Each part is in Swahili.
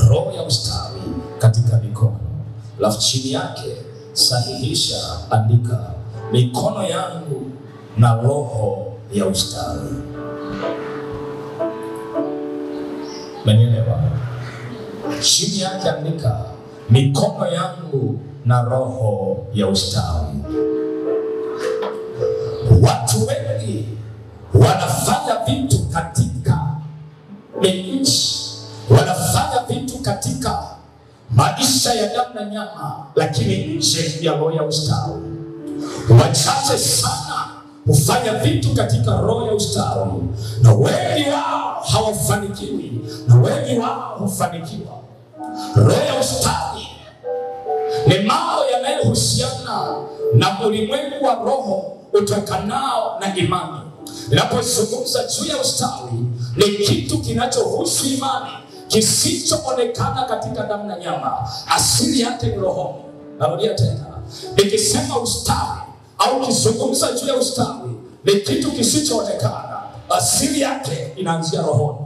roho ya ustawi katika mikono. Alafu chini yake sahihisha, andika mikono yangu na roho ya ustawi. Umenielewa? Chini yake andika mikono yangu na roho ya ustawi. Watu wengi wanafanya vitu katika nchi, wanafanya vitu katika maisha ya damu na nyama, lakini nje ya roho ya ustawi. Wachache sana hufanya vitu katika roho ya ustawi, na wengi wao hawafanikiwi, na wengi wao hufanikiwa. Roho ya ustawi ni mambo yanayohusiana na ulimwengu wa roho utokanao na imani. Ninapozungumza juu ya ustawi, ni kitu kinachohusu imani, kisichoonekana katika damu na nyama. Asili yake ni roho. Narudia tena, nikisema ustawi au kizungumza juu ya ustawi, ni kitu kisichoonekana. Asili yake inaanzia rohoni.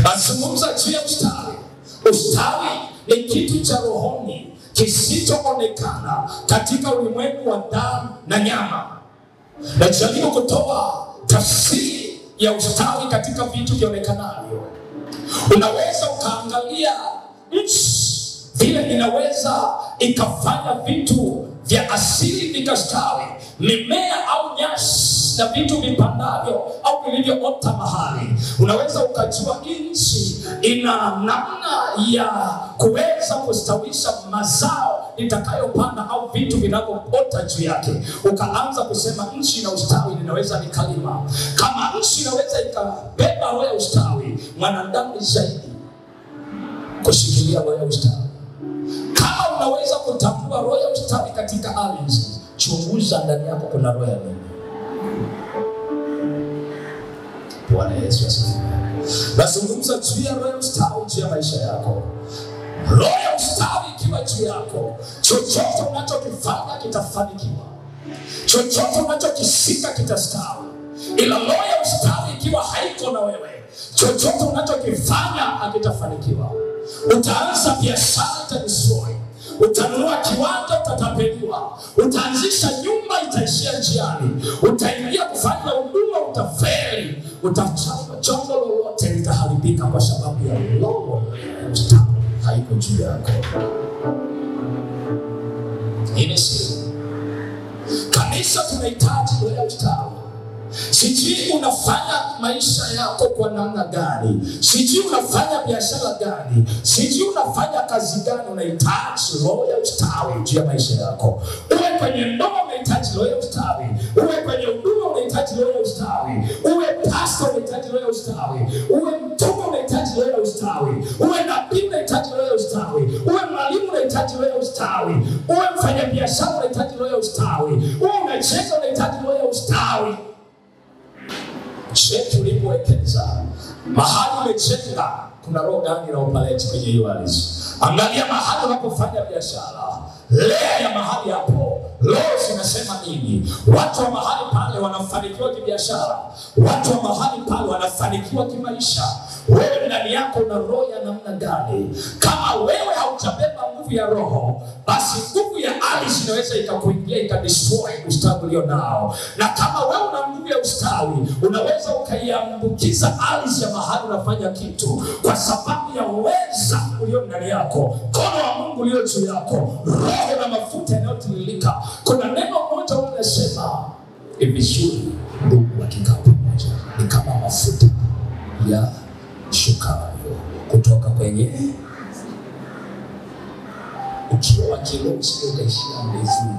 Nazungumza juu ya ustawi. Ustawi ni kitu cha rohoni kisichoonekana katika ulimwengu wa damu na nyama. Najaribu kutoa tafsiri ya ustawi katika vitu vionekavyo. Unaweza ukaangalia nchi vile inaweza ikafanya vitu vya asili vikastawi, mimea au nyasi na vitu vipandavyo au vilivyoota mahali. Unaweza ukajua nchi ina namna ya kuweza kustawisha mazao itakayopanda au vitu vinavyoota juu yake. Ukaanza kusema nchi ina ustawi, ninaweza nikalima. Kama nchi inaweza ikabeba roho ya ustawi, mwanadamu ni zaidi kushikilia roho ya ustawi. Kama unaweza kutambua roho ya ustawi katika ardhi, chunguza ndani yako kuna roho ya nini. Bwana Yesu asifiwe. Nazungumza juu ya roho ya ustawi juu ya maisha yako. Roho ya ustawi ikiwa juu yako, chochote unachokifanya kitafanikiwa, chochote unachokishika kitastawi. Ila roho ya ustawi ikiwa haiko na wewe, chochote unachokifanya hakitafanikiwa. Utaanza biashara, itadestroy. Utanunua kiwanja, utatapeliwa. Utaanzisha nyumba, itaishia njiani. Utaingia kufanya huduma, utafeli. Utachapa jambo lolote, litaharibika kwa sababu ya roho ya ustawi haiko juu yako. Hii si kanisa, tunahitaji roho ya ustawi. Sijui unafanya maisha yako kwa namna gani, sijui unafanya biashara gani, sijui unafanya kazi gani, unahitaji roho ya ustawi juu ya maisha yako. Uwe kwenye ndoa, unahitaji roho ya ustawi. Uwe kwenye huduma, unahitaji roho ya ustawi. Uwe pastor, unahitaji roho ya ustawi. Uwe mtume, unahitaji roho ya ustawi. Uwe nabii, unahitaji roho ya ustawi. Uwe mwalimu, unahitaji roho ya ustawi. Uwe mfanyabiashara, unahitaji roho ya ustawi. Uwe unacheza, unahitaji roho ya ustawi. Chetu ulipowekeza, mahali umechenga, kuna roho gani na upaleti kwenye hiyo ardhi? Angalia mahali unapofanya biashara, lea ya mahali hapo, roho zinasema nini? Watu wa mahali pale wanafanikiwa kibiashara, watu wa mahali pale wanafanikiwa kimaisha. Wewe ndani yako una roho ya namna gani? Kama wewe haujabeba nguvu ya roho, basi nguvu ya ardhi inaweza ikakuingia, ikadestroy ustawi ulio nao. Na kama wewe una nguvu ya ustawi, unaweza ukaiambukiza ardhi ya mahali unafanya kitu, kwa sababu ya uweza ulio ndani yako, mkono wa Mungu ulio juu yako, roho na mafuta yanayotiririka. Kuna neno moja unasema, ni vizuri ndugu wakikaa pamoja, ni kama mafuta ya shukayo kutoka kwenye ukiwa kilosi unaishia mbinguni.